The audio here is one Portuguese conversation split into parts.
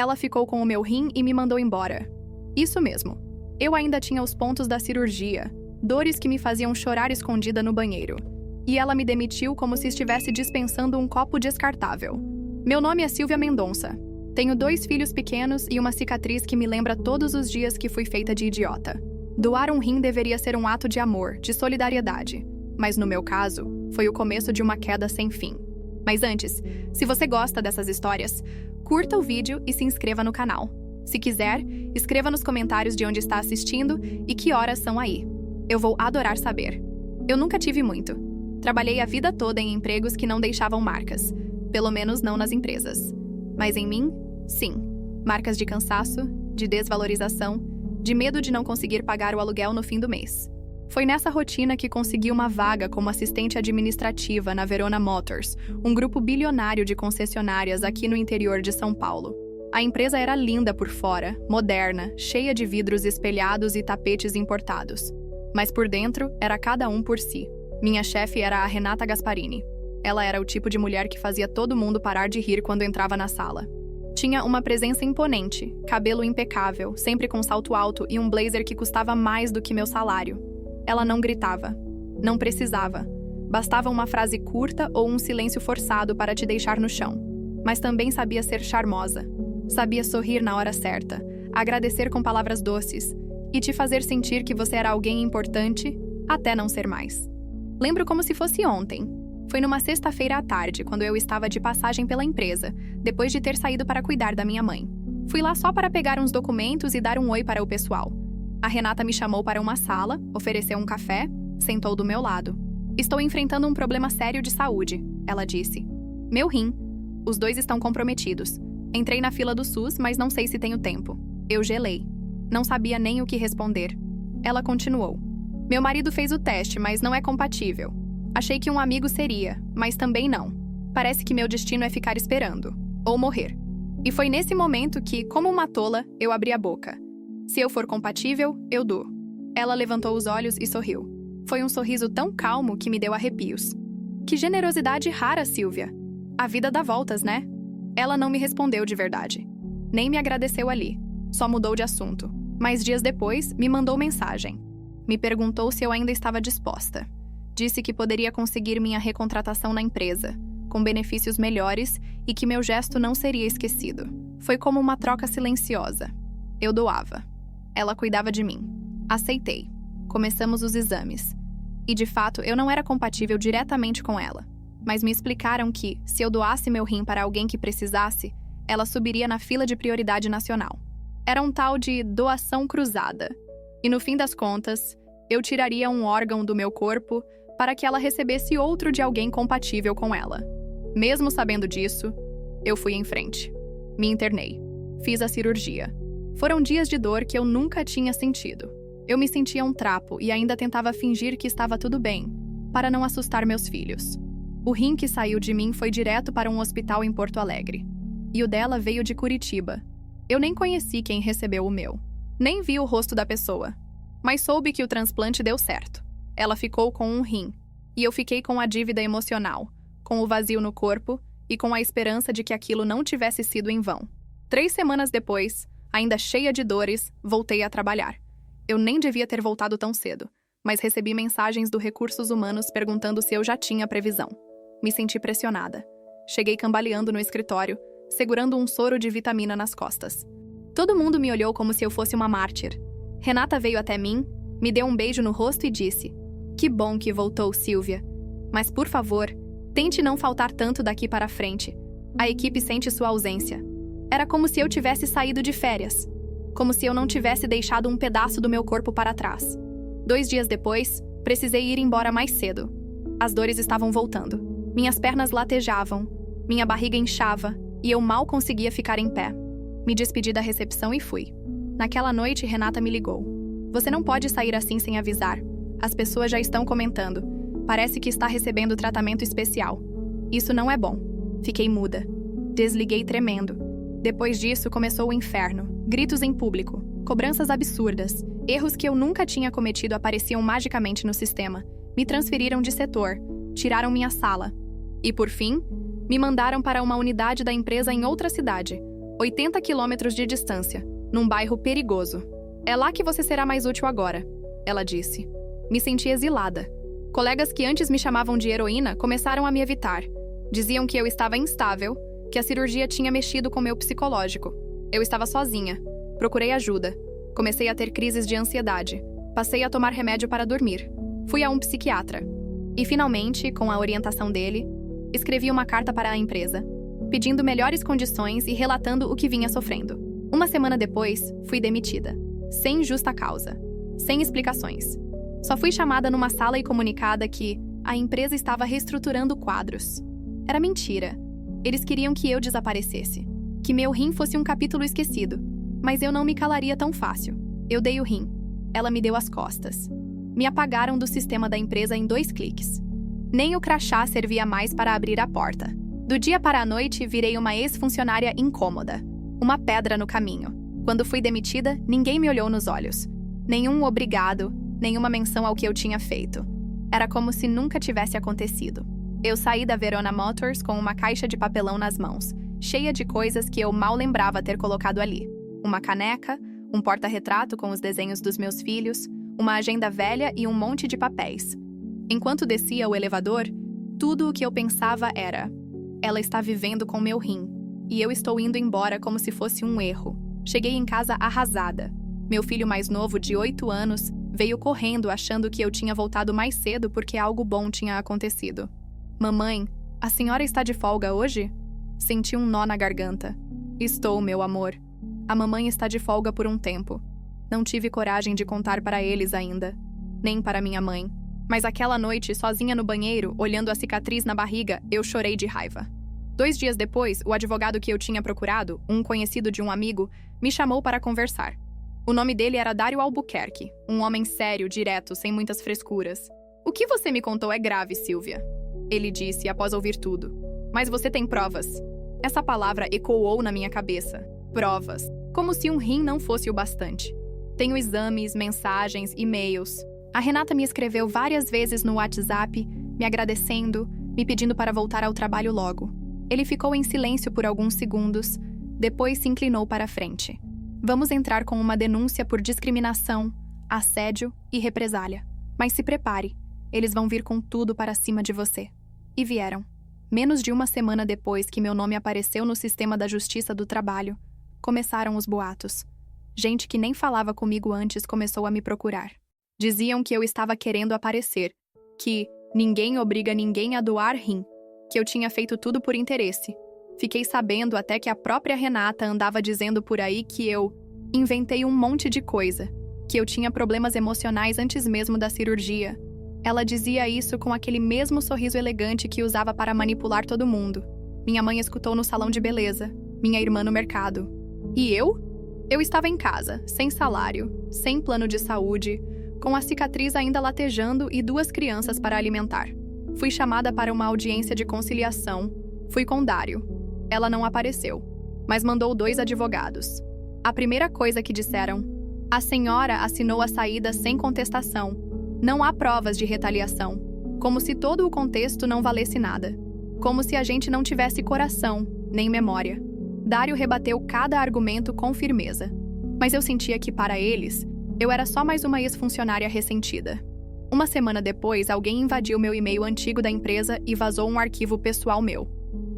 Ela ficou com o meu rim e me mandou embora. Isso mesmo. Eu ainda tinha os pontos da cirurgia, dores que me faziam chorar escondida no banheiro. E ela me demitiu como se estivesse dispensando um copo descartável. Meu nome é Silvia Mendonça. Tenho 2 filhos pequenos e uma cicatriz que me lembra todos os dias que fui feita de idiota. Doar um rim deveria ser um ato de amor, de solidariedade. Mas no meu caso, foi o começo de uma queda sem fim. Mas antes, se você gosta dessas histórias, curta o vídeo e se inscreva no canal. Se quiser, escreva nos comentários de onde está assistindo e que horas são aí. Eu vou adorar saber. Eu nunca tive muito. Trabalhei a vida toda em empregos que não deixavam marcas. Pelo menos não nas empresas. Mas em mim, sim. Marcas de cansaço, de desvalorização, de medo de não conseguir pagar o aluguel no fim do mês. Foi nessa rotina que consegui uma vaga como assistente administrativa na Verona Motors, um grupo bilionário de concessionárias aqui no interior de São Paulo. A empresa era linda por fora, moderna, cheia de vidros espelhados e tapetes importados. Mas por dentro, era cada um por si. Minha chefe era a Renata Gasparini. Ela era o tipo de mulher que fazia todo mundo parar de rir quando entrava na sala. Tinha uma presença imponente, cabelo impecável, sempre com salto alto e um blazer que custava mais do que meu salário. Ela não gritava. Não precisava. Bastava uma frase curta ou um silêncio forçado para te deixar no chão. Mas também sabia ser charmosa. Sabia sorrir na hora certa, agradecer com palavras doces e te fazer sentir que você era alguém importante até não ser mais. Lembro como se fosse ontem. Foi numa sexta-feira à tarde, quando eu estava de passagem pela empresa, depois de ter saído para cuidar da minha mãe. Fui lá só para pegar uns documentos e dar um oi para o pessoal. A Renata me chamou para uma sala, ofereceu um café, sentou do meu lado. Estou enfrentando um problema sério de saúde, ela disse. Meu rim. Os 2 estão comprometidos. Entrei na fila do SUS, mas não sei se tenho tempo. Eu gelei. Não sabia nem o que responder. Ela continuou. Meu marido fez o teste, mas não é compatível. Achei que um amigo seria, mas também não. Parece que meu destino é ficar esperando. Ou morrer. E foi nesse momento que, como uma tola, eu abri a boca. Se eu for compatível, eu dou. Ela levantou os olhos e sorriu. Foi um sorriso tão calmo que me deu arrepios. Que generosidade rara, Silvia. A vida dá voltas, né? Ela não me respondeu de verdade. Nem me agradeceu ali. Só mudou de assunto. Mas dias depois, me mandou mensagem. Me perguntou se eu ainda estava disposta. Disse que poderia conseguir minha recontratação na empresa, com benefícios melhores e que meu gesto não seria esquecido. Foi como uma troca silenciosa. Eu doava. Ela cuidava de mim. Aceitei. Começamos os exames. E, de fato, eu não era compatível diretamente com ela. Mas me explicaram que, se eu doasse meu rim para alguém que precisasse, ela subiria na fila de prioridade nacional. Era um tal de doação cruzada. E, no fim das contas, eu tiraria um órgão do meu corpo para que ela recebesse outro de alguém compatível com ela. Mesmo sabendo disso, eu fui em frente. Me internei. Fiz a cirurgia. Foram dias de dor que eu nunca tinha sentido. Eu me sentia um trapo e ainda tentava fingir que estava tudo bem, para não assustar meus filhos. O rim que saiu de mim foi direto para um hospital em Porto Alegre. E o dela veio de Curitiba. Eu nem conheci quem recebeu o meu. Nem vi o rosto da pessoa. Mas soube que o transplante deu certo. Ela ficou com um rim. E eu fiquei com a dívida emocional, com o vazio no corpo e com a esperança de que aquilo não tivesse sido em vão. 3 semanas depois, ainda cheia de dores, voltei a trabalhar. Eu nem devia ter voltado tão cedo, mas recebi mensagens do Recursos Humanos perguntando se eu já tinha previsão. Me senti pressionada. Cheguei cambaleando no escritório, segurando um soro de vitamina nas costas. Todo mundo me olhou como se eu fosse uma mártir. Renata veio até mim, me deu um beijo no rosto e disse: "Que bom que voltou, Silvia. Mas, por favor, tente não faltar tanto daqui para frente. A equipe sente sua ausência." Era como se eu tivesse saído de férias. Como se eu não tivesse deixado um pedaço do meu corpo para trás. 2 dias depois, precisei ir embora mais cedo. As dores estavam voltando. Minhas pernas latejavam, minha barriga inchava e eu mal conseguia ficar em pé. Me despedi da recepção e fui. Naquela noite, Renata me ligou. "Você não pode sair assim sem avisar. As pessoas já estão comentando. Parece que está recebendo tratamento especial. Isso não é bom." Fiquei muda. Desliguei tremendo. Depois disso, começou o inferno. Gritos em público, cobranças absurdas, erros que eu nunca tinha cometido apareciam magicamente no sistema. Me transferiram de setor, tiraram minha sala. E, por fim, me mandaram para uma unidade da empresa em outra cidade, 80 quilômetros de distância, num bairro perigoso. É lá que você será mais útil agora, ela disse. Me senti exilada. Colegas que antes me chamavam de heroína começaram a me evitar. Diziam que eu estava instável, que a cirurgia tinha mexido com meu psicológico. Eu estava sozinha. Procurei ajuda. Comecei a ter crises de ansiedade. Passei a tomar remédio para dormir. Fui a um psiquiatra. E finalmente, com a orientação dele, escrevi uma carta para a empresa, pedindo melhores condições e relatando o que vinha sofrendo. Uma semana depois, fui demitida. Sem justa causa. Sem explicações. Só fui chamada numa sala e comunicada que a empresa estava reestruturando quadros. Era mentira. Eles queriam que eu desaparecesse. Que meu rim fosse um capítulo esquecido. Mas eu não me calaria tão fácil. Eu dei o rim. Ela me deu as costas. Me apagaram do sistema da empresa em 2 cliques. Nem o crachá servia mais para abrir a porta. Do dia para a noite, virei uma ex-funcionária incômoda. Uma pedra no caminho. Quando fui demitida, ninguém me olhou nos olhos. Nenhum obrigado, nenhuma menção ao que eu tinha feito. Era como se nunca tivesse acontecido. Eu saí da Verona Motors com uma caixa de papelão nas mãos, cheia de coisas que eu mal lembrava ter colocado ali. Uma caneca, um porta-retrato com os desenhos dos meus filhos, uma agenda velha e um monte de papéis. Enquanto descia o elevador, tudo o que eu pensava era: ela está vivendo com meu rim, e eu estou indo embora como se fosse um erro. Cheguei em casa arrasada. Meu filho mais novo, de 8 anos, veio correndo achando que eu tinha voltado mais cedo porque algo bom tinha acontecido. Mamãe, a senhora está de folga hoje? Senti um nó na garganta. Estou, meu amor. A mamãe está de folga por um tempo. Não tive coragem de contar para eles ainda. Nem para minha mãe. Mas aquela noite, sozinha no banheiro, olhando a cicatriz na barriga, eu chorei de raiva. 2 dias depois, o advogado que eu tinha procurado, um conhecido de um amigo, me chamou para conversar. O nome dele era Dário Albuquerque, um homem sério, direto, sem muitas frescuras. O que você me contou é grave, Silvia. Ele disse após ouvir tudo. Mas você tem provas? Essa palavra ecoou na minha cabeça. Provas. Como se um rim não fosse o bastante. Tenho exames, mensagens, e-mails. A Renata me escreveu várias vezes no WhatsApp, me agradecendo, me pedindo para voltar ao trabalho logo. Ele ficou em silêncio por alguns segundos, depois se inclinou para a frente. Vamos entrar com uma denúncia por discriminação, assédio e represália. Mas se prepare, eles vão vir com tudo para cima de você. E vieram. Menos de uma semana depois que meu nome apareceu no sistema da Justiça do Trabalho, começaram os boatos. Gente que nem falava comigo antes começou a me procurar. Diziam que eu estava querendo aparecer, que ninguém obriga ninguém a doar rim, que eu tinha feito tudo por interesse. Fiquei sabendo até que a própria Renata andava dizendo por aí que eu inventei um monte de coisa, que eu tinha problemas emocionais antes mesmo da cirurgia. Ela dizia isso com aquele mesmo sorriso elegante que usava para manipular todo mundo. Minha mãe escutou no salão de beleza, minha irmã no mercado. E eu? Eu estava em casa, sem salário, sem plano de saúde, com a cicatriz ainda latejando e 2 crianças para alimentar. Fui chamada para uma audiência de conciliação. Fui com Dário. Ela não apareceu, mas mandou 2 advogados. A primeira coisa que disseram: a senhora assinou a saída sem contestação. Não há provas de retaliação. Como se todo o contexto não valesse nada. Como se a gente não tivesse coração, nem memória. Dário rebateu cada argumento com firmeza. Mas eu sentia que, para eles, eu era só mais uma ex-funcionária ressentida. Uma semana depois, alguém invadiu meu e-mail antigo da empresa e vazou um arquivo pessoal meu.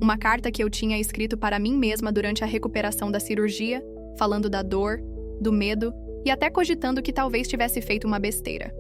Uma carta que eu tinha escrito para mim mesma durante a recuperação da cirurgia, falando da dor, do medo e até cogitando que talvez tivesse feito uma besteira.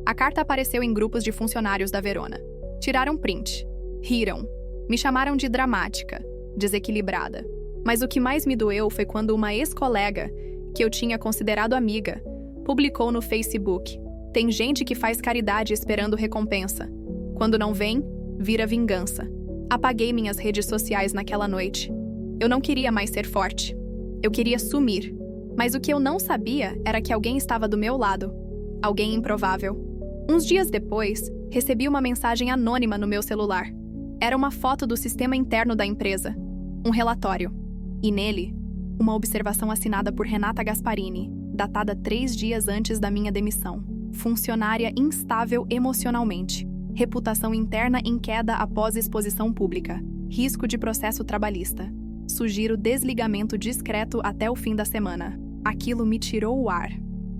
A carta apareceu em grupos de funcionários da Verona. Tiraram print. Riram. Me chamaram de dramática, desequilibrada. Mas o que mais me doeu foi quando uma ex-colega, que eu tinha considerado amiga, publicou no Facebook: tem gente que faz caridade esperando recompensa. Quando não vem, vira vingança. Apaguei minhas redes sociais naquela noite. Eu não queria mais ser forte. Eu queria sumir. Mas o que eu não sabia era que alguém estava do meu lado. Alguém improvável. Uns dias depois, recebi uma mensagem anônima no meu celular. Era uma foto do sistema interno da empresa. Um relatório. E nele, uma observação assinada por Renata Gasparini, datada 3 dias antes da minha demissão. Funcionária instável emocionalmente. Reputação interna em queda após exposição pública. Risco de processo trabalhista. sugiro desligamento discreto até o fim da semana. Aquilo me tirou o ar.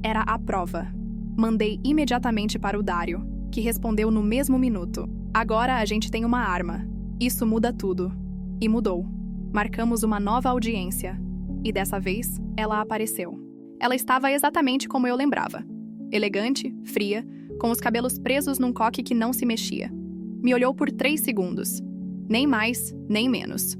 Era a prova. Mandei imediatamente para o Dário, que respondeu no mesmo minuto. Agora a gente tem uma arma. Isso muda tudo. E mudou. Marcamos uma nova audiência. E dessa vez, ela apareceu. Ela estava exatamente como eu lembrava. Elegante, fria, com os cabelos presos num coque que não se mexia. Me olhou por 3 segundos. Nem mais, nem menos.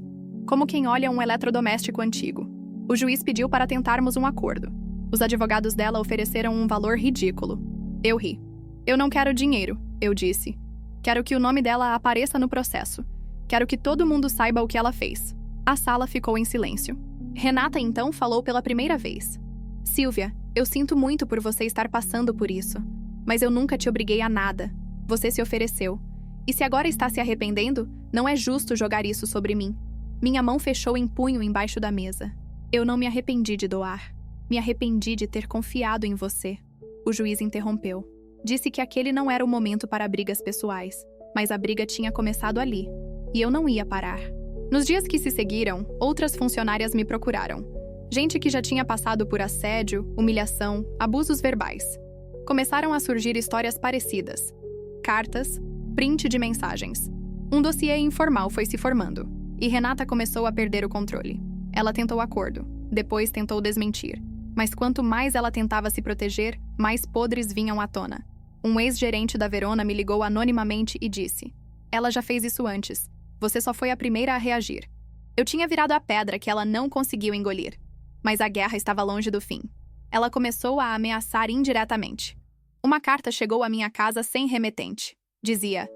Como quem olha um eletrodoméstico antigo. O juiz pediu para tentarmos um acordo. Os advogados dela ofereceram um valor ridículo. Eu ri. Eu não quero dinheiro, eu disse. Quero que o nome dela apareça no processo. Quero que todo mundo saiba o que ela fez. A sala ficou em silêncio. Renata então falou pela primeira vez. Silvia, eu sinto muito por você estar passando por isso. Mas eu nunca te obriguei a nada. Você se ofereceu. E se agora está se arrependendo, não é justo jogar isso sobre mim. Minha mão fechou em punho embaixo da mesa. Eu não me arrependi de doar. Me arrependi de ter confiado em você. O juiz interrompeu. Disse que aquele não era o momento para brigas pessoais, mas a briga tinha começado ali. E eu não ia parar. Nos dias que se seguiram, outras funcionárias me procuraram. Gente que já tinha passado por assédio, humilhação, abusos verbais. Começaram a surgir histórias parecidas. Cartas, print de mensagens. Um dossiê informal foi se formando, e Renata começou a perder o controle. Ela tentou acordo, depois tentou desmentir. Mas quanto mais ela tentava se proteger, mais podres vinham à tona. Um ex-gerente da Verona me ligou anonimamente e disse: ela já fez isso antes. Você só foi a primeira a reagir. Eu tinha virado a pedra que ela não conseguiu engolir. Mas a guerra estava longe do fim. Ela começou a ameaçar indiretamente. Uma carta chegou à minha casa sem remetente. Dizia: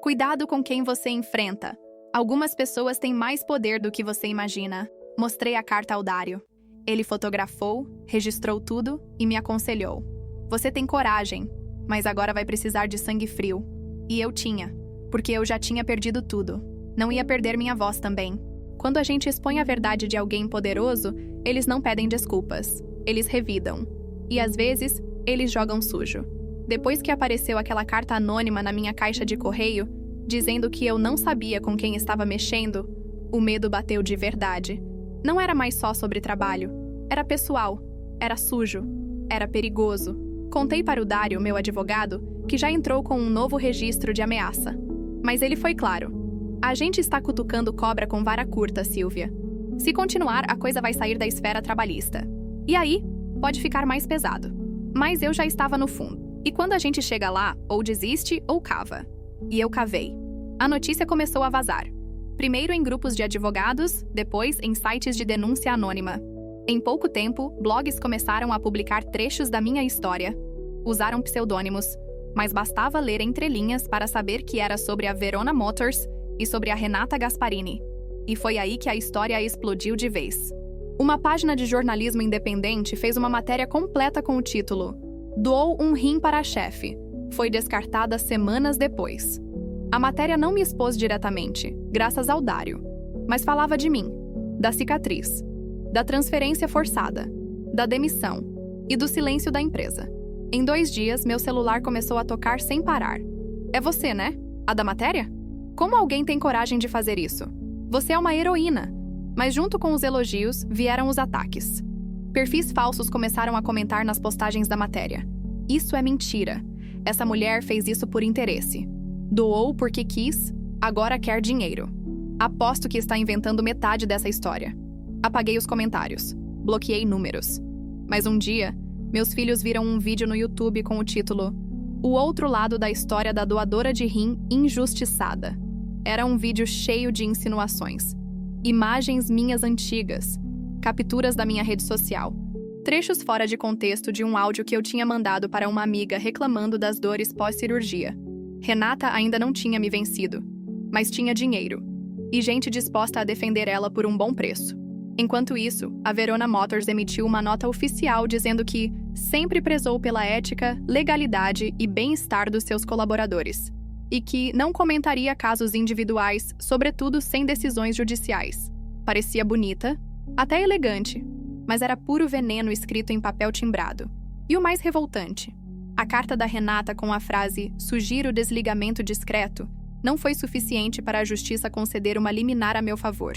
cuidado com quem você enfrenta. Algumas pessoas têm mais poder do que você imagina. Mostrei a carta ao Dário. Ele fotografou, registrou tudo e me aconselhou. Você tem coragem, mas agora vai precisar de sangue frio. E eu tinha, porque eu já tinha perdido tudo. Não ia perder minha voz também. Quando a gente expõe a verdade de alguém poderoso, eles não pedem desculpas. Eles revidam. E às vezes, eles jogam sujo. Depois que apareceu aquela carta anônima na minha caixa de correio, dizendo que eu não sabia com quem estava mexendo, o medo bateu de verdade. Não era mais só sobre trabalho. Era pessoal. Era sujo. Era perigoso. Contei para o Dário, meu advogado, que já entrou com um novo registro de ameaça. Mas ele foi claro. A gente está cutucando cobra com vara curta, Silvia. Se continuar, a coisa vai sair da esfera trabalhista. E aí, pode ficar mais pesado. Mas eu já estava no fundo. E quando a gente chega lá, ou desiste ou cava. E eu cavei. A notícia começou a vazar. Primeiro em grupos de advogados, depois em sites de denúncia anônima. Em pouco tempo, blogs começaram a publicar trechos da minha história. Usaram pseudônimos, mas bastava ler entre linhas para saber que era sobre a Verona Motors e sobre a Renata Gasparini. E foi aí que a história explodiu de vez. Uma página de jornalismo independente fez uma matéria completa com o título "Doou um rim para a chefe. Foi descartada semanas depois." A matéria não me expôs diretamente, graças ao Dário, mas falava de mim, da cicatriz, da transferência forçada, da demissão e do silêncio da empresa. Em 2 dias, meu celular começou a tocar sem parar. É você, né? A da matéria? Como alguém tem coragem de fazer isso? Você é uma heroína. Mas junto com os elogios, vieram os ataques. Perfis falsos começaram a comentar nas postagens da matéria. Isso é mentira. Essa mulher fez isso por interesse. Doou porque quis, agora quer dinheiro. Aposto que está inventando metade dessa história. Apaguei os comentários. Bloqueei números. Mas um dia, meus filhos viram um vídeo no YouTube com o título "O outro lado da história da doadora de rim injustiçada." Era um vídeo cheio de insinuações. Imagens minhas antigas. Capturas da minha rede social. Trechos fora de contexto de um áudio que eu tinha mandado para uma amiga reclamando das dores pós-cirurgia. Renata ainda não tinha me vencido, mas tinha dinheiro e gente disposta a defender ela por um bom preço. Enquanto isso, a Verona Motors emitiu uma nota oficial dizendo que sempre prezou pela ética, legalidade e bem-estar dos seus colaboradores, e que não comentaria casos individuais, sobretudo sem decisões judiciais. Parecia bonita, até elegante, mas era puro veneno escrito em papel timbrado. E o mais revoltante, a carta da Renata com a frase "sugiro desligamento discreto" não foi suficiente para a justiça conceder uma liminar a meu favor.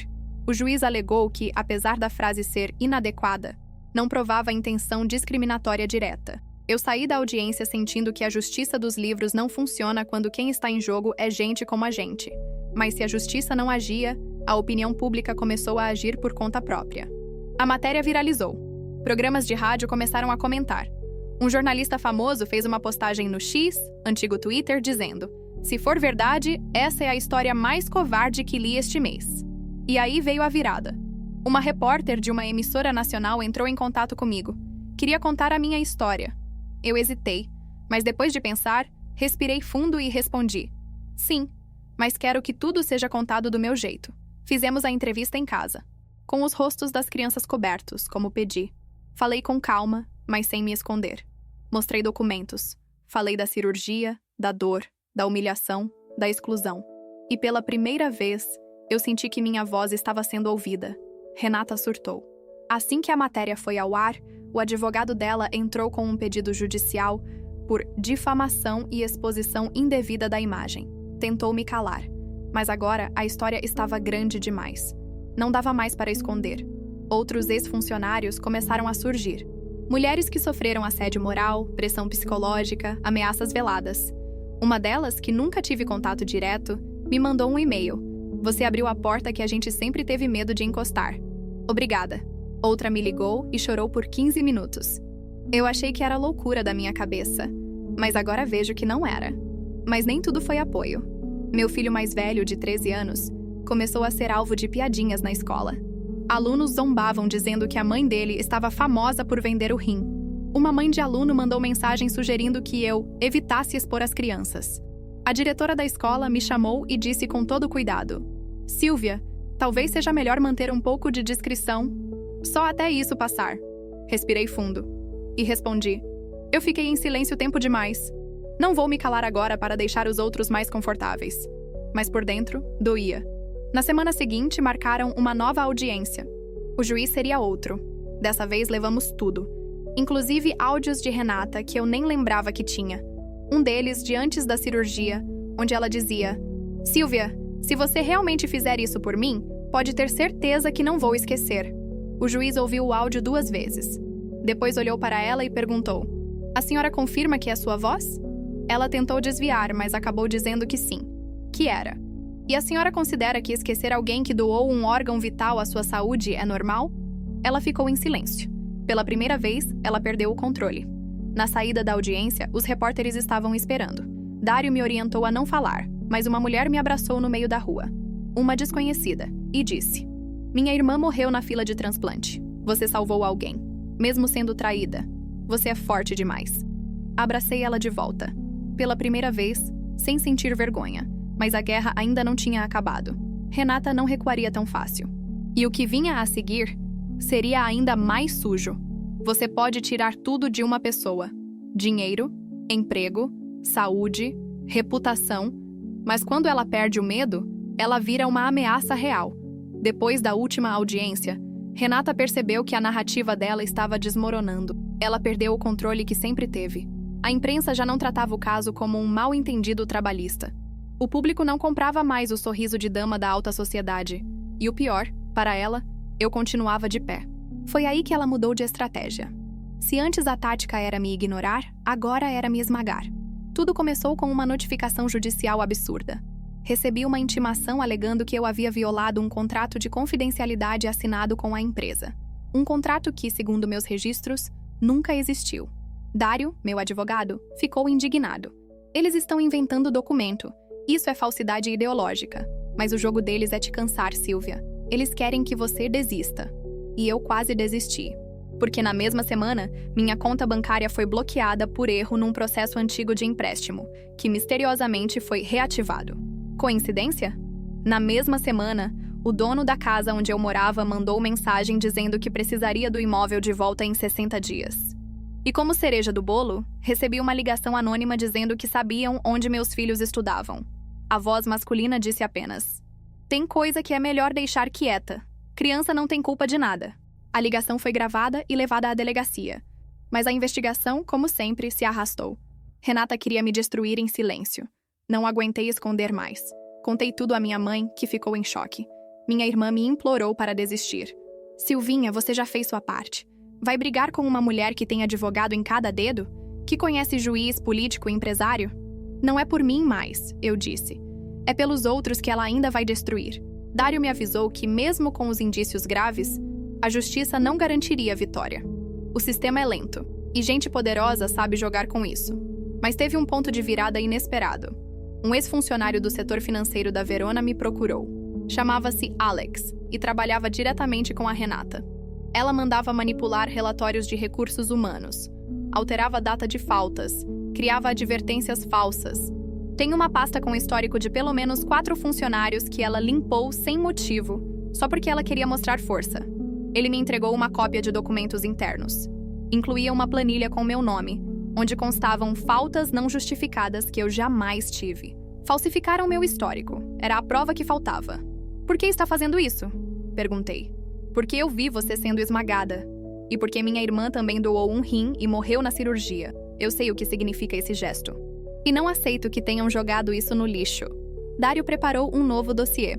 O juiz alegou que, apesar da frase ser inadequada, não provava a intenção discriminatória direta. Eu saí da audiência sentindo que a justiça dos livros não funciona quando quem está em jogo é gente como a gente. Mas se a justiça não agia, a opinião pública começou a agir por conta própria. A matéria viralizou. Programas de rádio começaram a comentar. Um jornalista famoso fez uma postagem no X, antigo Twitter, dizendo: "Se for verdade, essa é a história mais covarde que li este mês." E aí veio a virada. Uma repórter de uma emissora nacional entrou em contato comigo. Queria contar a minha história. Eu hesitei, mas depois de pensar, respirei fundo e respondi: "Sim, mas quero que tudo seja contado do meu jeito." Fizemos a entrevista em casa, com os rostos das crianças cobertos, como pedi. Falei com calma, mas sem me esconder. Mostrei documentos. Falei da cirurgia, da dor, da humilhação, da exclusão. E pela primeira vez, eu senti que minha voz estava sendo ouvida. Renata surtou. Assim que a matéria foi ao ar, o advogado dela entrou com um pedido judicial por difamação e exposição indevida da imagem. Tentou me calar, mas agora a história estava grande demais. Não dava mais para esconder. Outros ex-funcionários começaram a surgir. Mulheres que sofreram assédio moral, pressão psicológica, ameaças veladas. Uma delas, que nunca tive contato direto, me mandou um e-mail. "Você abriu a porta que a gente sempre teve medo de encostar. Obrigada." Outra me ligou e chorou por 15 minutos. Eu achei que era loucura da minha cabeça, mas agora vejo que não era. Mas nem tudo foi apoio. Meu filho mais velho, de 13 anos, começou a ser alvo de piadinhas na escola. Alunos zombavam dizendo que a mãe dele estava famosa por vender o rim. Uma mãe de aluno mandou mensagem sugerindo que eu evitasse expor as crianças. A diretora da escola me chamou e disse com todo cuidado: "Silvia, talvez seja melhor manter um pouco de discrição. Só até isso passar." Respirei fundo e respondi: "Eu fiquei em silêncio tempo demais. Não vou me calar agora para deixar os outros mais confortáveis." Mas por dentro, doía. Na semana seguinte, marcaram uma nova audiência. O juiz seria outro. Dessa vez levamos tudo, inclusive áudios de Renata que eu nem lembrava que tinha. Um deles de antes da cirurgia, onde ela dizia: "Silvia, se você realmente fizer isso por mim, pode ter certeza que não vou esquecer." O juiz ouviu o áudio 2 vezes. Depois olhou para ela e perguntou: "A senhora confirma que é sua voz?" Ela tentou desviar, mas acabou dizendo que sim, que era. "E a senhora considera que esquecer alguém que doou um órgão vital à sua saúde é normal?" Ela ficou em silêncio. Pela primeira vez, ela perdeu o controle. Na saída da audiência, os repórteres estavam esperando. Dário me orientou a não falar, mas uma mulher me abraçou no meio da rua. Uma desconhecida, e disse: "Minha irmã morreu na fila de transplante. Você salvou alguém, mesmo sendo traída. Você é forte demais." Abracei ela de volta. Pela primeira vez, sem sentir vergonha, mas a guerra ainda não tinha acabado. Renata não recuaria tão fácil. E o que vinha a seguir seria ainda mais sujo. Você pode tirar tudo de uma pessoa: dinheiro, emprego, saúde, reputação, mas quando ela perde o medo, ela vira uma ameaça real. Depois da última audiência, Renata percebeu que a narrativa dela estava desmoronando. Ela perdeu o controle que sempre teve. A imprensa já não tratava o caso como um mal-entendido trabalhista. O público não comprava mais o sorriso de dama da alta sociedade. E o pior, para ela, eu continuava de pé. Foi aí que ela mudou de estratégia. Se antes a tática era me ignorar, agora era me esmagar. Tudo começou com uma notificação judicial absurda. Recebi uma intimação alegando que eu havia violado um contrato de confidencialidade assinado com a empresa. Um contrato que, segundo meus registros, nunca existiu. Dário, meu advogado, ficou indignado. Eles estão inventando documento. Isso é falsidade ideológica. Mas o jogo deles é te cansar, Silvia. Eles querem que você desista. E eu quase desisti. Porque na mesma semana, minha conta bancária foi bloqueada por erro num processo antigo de empréstimo, que misteriosamente foi reativado. Coincidência? Na mesma semana, o dono da casa onde eu morava mandou mensagem dizendo que precisaria do imóvel de volta em 60 dias. E como cereja do bolo, recebi uma ligação anônima dizendo que sabiam onde meus filhos estudavam. A voz masculina disse apenas: "Tem coisa que é melhor deixar quieta. Criança não tem culpa de nada." A ligação foi gravada e levada à delegacia. Mas a investigação, como sempre, se arrastou. Renata queria me destruir em silêncio. Não aguentei esconder mais. Contei tudo à minha mãe, que ficou em choque. Minha irmã me implorou para desistir. Silvinha, você já fez sua parte. Vai brigar com uma mulher que tem advogado em cada dedo? Que conhece juiz, político e empresário? Não é por mim mais, eu disse. É pelos outros que ela ainda vai destruir. Dário me avisou que, mesmo com os indícios graves, a justiça não garantiria a vitória. O sistema é lento, e gente poderosa sabe jogar com isso. Mas teve um ponto de virada inesperado. Um ex-funcionário do setor financeiro da Verona me procurou. Chamava-se Alex e trabalhava diretamente com a Renata. Ela mandava manipular relatórios de recursos humanos, alterava a data de faltas, criava advertências falsas. Tem uma pasta com histórico de pelo menos 4 funcionários que ela limpou sem motivo, só porque ela queria mostrar força. Ele me entregou uma cópia de documentos internos. Incluía uma planilha com meu nome, onde constavam faltas não justificadas que eu jamais tive. Falsificaram meu histórico. Era a prova que faltava. Por que está fazendo isso? Perguntei. Porque eu vi você sendo esmagada. E porque minha irmã também doou um rim e morreu na cirurgia. Eu sei o que significa esse gesto. E não aceito que tenham jogado isso no lixo. Dário preparou um novo dossiê.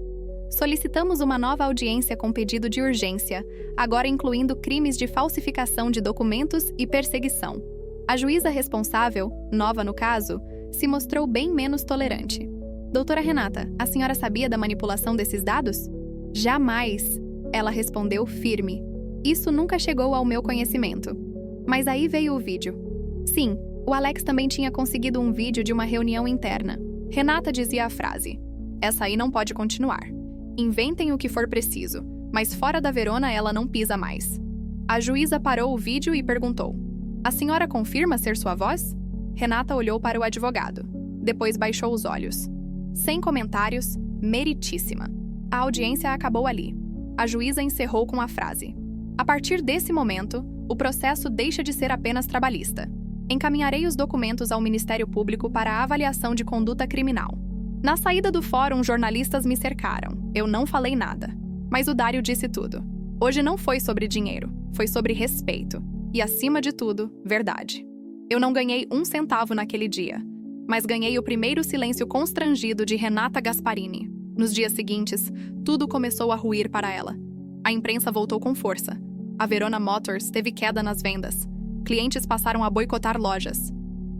Solicitamos uma nova audiência com pedido de urgência, agora incluindo crimes de falsificação de documentos e perseguição. A juíza responsável, nova no caso, se mostrou bem menos tolerante. Doutora Renata, a senhora sabia da manipulação desses dados? Jamais, ela respondeu firme. Isso nunca chegou ao meu conhecimento. Mas aí veio o vídeo. Sim, o Alex também tinha conseguido um vídeo de uma reunião interna. Renata dizia a frase: essa aí não pode continuar. Inventem o que for preciso, mas fora da Verona ela não pisa mais. A juíza parou o vídeo e perguntou: a senhora confirma ser sua voz? Renata olhou para o advogado. Depois baixou os olhos. Sem comentários, meritíssima. A audiência acabou ali. A juíza encerrou com a frase: a partir desse momento, o processo deixa de ser apenas trabalhista. Encaminharei os documentos ao Ministério Público para a avaliação de conduta criminal. Na saída do fórum, jornalistas me cercaram. Eu não falei nada. Mas o Dário disse tudo. Hoje não foi sobre dinheiro, foi sobre respeito. E, acima de tudo, verdade. Eu não ganhei 1 centavo naquele dia, mas ganhei o primeiro silêncio constrangido de Renata Gasparini. Nos dias seguintes, tudo começou a ruir para ela. A imprensa voltou com força. A Verona Motors teve queda nas vendas. Clientes passaram a boicotar lojas.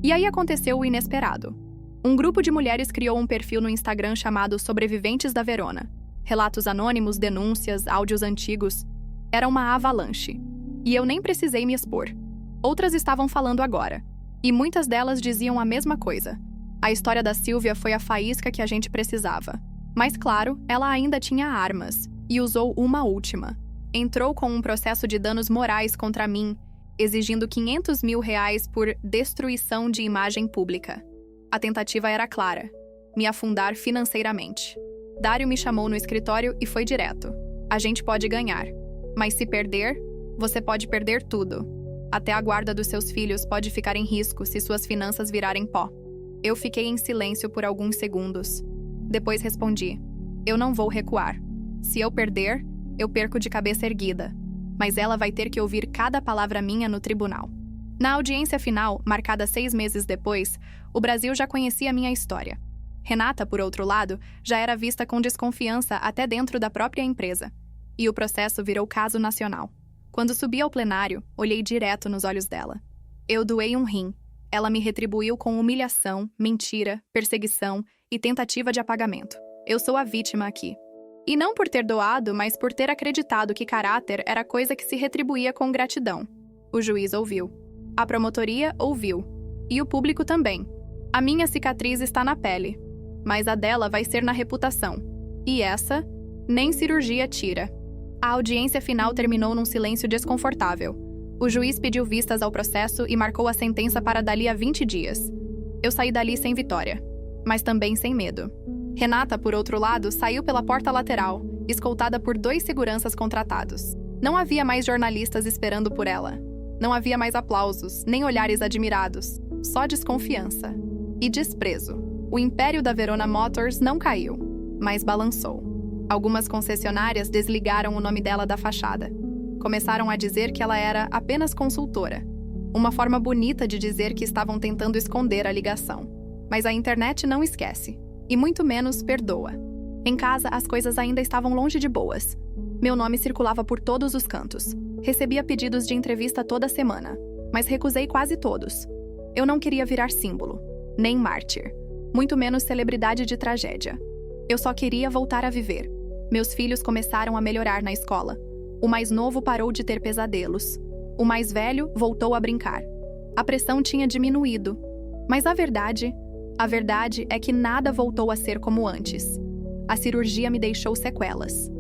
E aí aconteceu o inesperado. Um grupo de mulheres criou um perfil no Instagram chamado Sobreviventes da Verona. Relatos anônimos, denúncias, áudios antigos. Era uma avalanche. E eu nem precisei me expor. Outras estavam falando agora. E muitas delas diziam a mesma coisa. A história da Silvia foi a faísca que a gente precisava. Mas claro, ela ainda tinha armas. E usou uma última. Entrou com um processo de danos morais contra mim, exigindo R$500 mil por destruição de imagem pública. A tentativa era clara: me afundar financeiramente. Dário me chamou no escritório e foi direto. A gente pode ganhar, mas se perder, você pode perder tudo. Até a guarda dos seus filhos pode ficar em risco se suas finanças virarem pó. Eu fiquei em silêncio por alguns segundos. Depois respondi: eu não vou recuar. Se eu perder, eu perco de cabeça erguida. Mas ela vai ter que ouvir cada palavra minha no tribunal. Na audiência final, marcada 6 meses depois, o Brasil já conhecia minha história. Renata, por outro lado, já era vista com desconfiança até dentro da própria empresa. E o processo virou caso nacional. Quando subi ao plenário, olhei direto nos olhos dela. Eu doei um rim. Ela me retribuiu com humilhação, mentira, perseguição e tentativa de apagamento. Eu sou a vítima aqui. E não por ter doado, mas por ter acreditado que caráter era coisa que se retribuía com gratidão. O juiz ouviu. A promotoria ouviu. E o público também. A minha cicatriz está na pele, mas a dela vai ser na reputação. E essa, nem cirurgia tira. A audiência final terminou num silêncio desconfortável. O juiz pediu vistas ao processo e marcou a sentença para dali a 20 dias. Eu saí dali sem vitória, mas também sem medo. Renata, por outro lado, saiu pela porta lateral, escoltada por 2 seguranças contratados. Não havia mais jornalistas esperando por ela. Não havia mais aplausos, nem olhares admirados. Só desconfiança. E desprezo. O império da Verona Motors não caiu, mas balançou. Algumas concessionárias desligaram o nome dela da fachada. Começaram a dizer que ela era apenas consultora. Uma forma bonita de dizer que estavam tentando esconder a ligação. Mas a internet não esquece. E muito menos perdoa. Em casa, as coisas ainda estavam longe de boas. Meu nome circulava por todos os cantos. Recebia pedidos de entrevista toda semana, mas recusei quase todos. Eu não queria virar símbolo, nem mártir, muito menos celebridade de tragédia. Eu só queria voltar a viver. Meus filhos começaram a melhorar na escola. O mais novo parou de ter pesadelos. O mais velho voltou a brincar. A pressão tinha diminuído. Mas a verdade é que nada voltou a ser como antes. A cirurgia me deixou sequelas.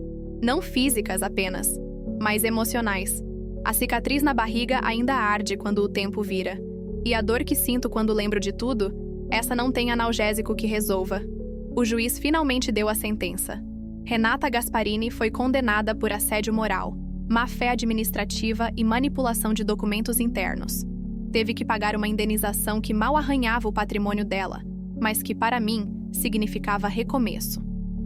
Não físicas apenas, mas emocionais. A cicatriz na barriga ainda arde quando o tempo vira. E a dor que sinto quando lembro de tudo, essa não tem analgésico que resolva. O juiz finalmente deu a sentença. Renata Gasparini foi condenada por assédio moral, má-fé administrativa e manipulação de documentos internos. Teve que pagar uma indenização que mal arranhava o patrimônio dela, mas que, para mim, significava recomeço.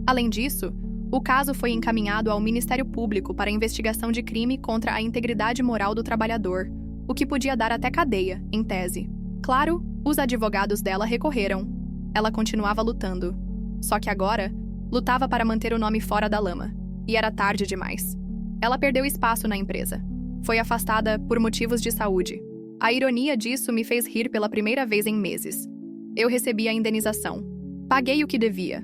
Além disso, o caso foi encaminhado ao Ministério Público para investigação de crime contra a integridade moral do trabalhador, o que podia dar até cadeia, em tese. Claro, os advogados dela recorreram. Ela continuava lutando. Só que agora, lutava para manter o nome fora da lama. E era tarde demais. Ela perdeu espaço na empresa. Foi afastada por motivos de saúde. A ironia disso me fez rir pela primeira vez em meses. Eu recebi a indenização. Paguei o que devia.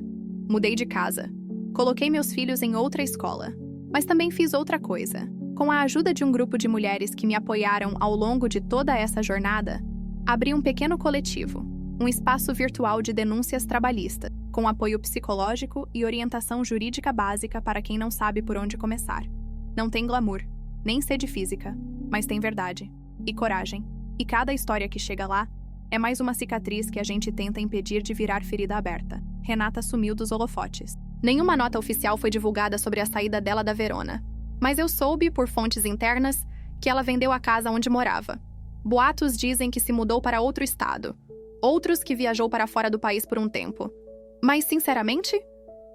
Mudei de casa. Coloquei meus filhos em outra escola. Mas também fiz outra coisa. Com a ajuda de um grupo de mulheres que me apoiaram ao longo de toda essa jornada, abri um pequeno coletivo, um espaço virtual de denúncias trabalhistas, com apoio psicológico e orientação jurídica básica para quem não sabe por onde começar. Não tem glamour, nem sede física, mas tem verdade e coragem. E cada história que chega lá é mais uma cicatriz que a gente tenta impedir de virar ferida aberta. Renata sumiu dos holofotes. Nenhuma nota oficial foi divulgada sobre a saída dela da Verona. Mas eu soube, por fontes internas, que ela vendeu a casa onde morava. Boatos dizem que se mudou para outro estado. Outros que viajou para fora do país por um tempo. Mas, sinceramente,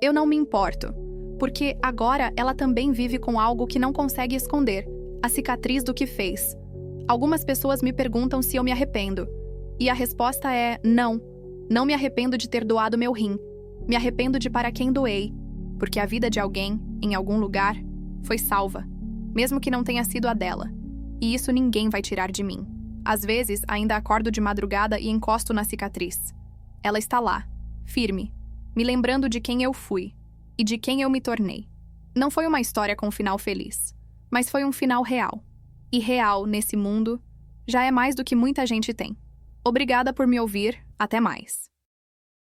eu não me importo. Porque agora ela também vive com algo que não consegue esconder. A cicatriz do que fez. Algumas pessoas me perguntam se eu me arrependo. E a resposta é não. Não me arrependo de ter doado meu rim. Me arrependo de para quem doei. Porque a vida de alguém, em algum lugar, foi salva. Mesmo que não tenha sido a dela. E isso ninguém vai tirar de mim. Às vezes, ainda acordo de madrugada e encosto na cicatriz. Ela está lá, firme, me lembrando de quem eu fui e de quem eu me tornei. Não foi uma história com um final feliz, mas foi um final real. E real, nesse mundo, já é mais do que muita gente tem. Obrigada por me ouvir, até mais.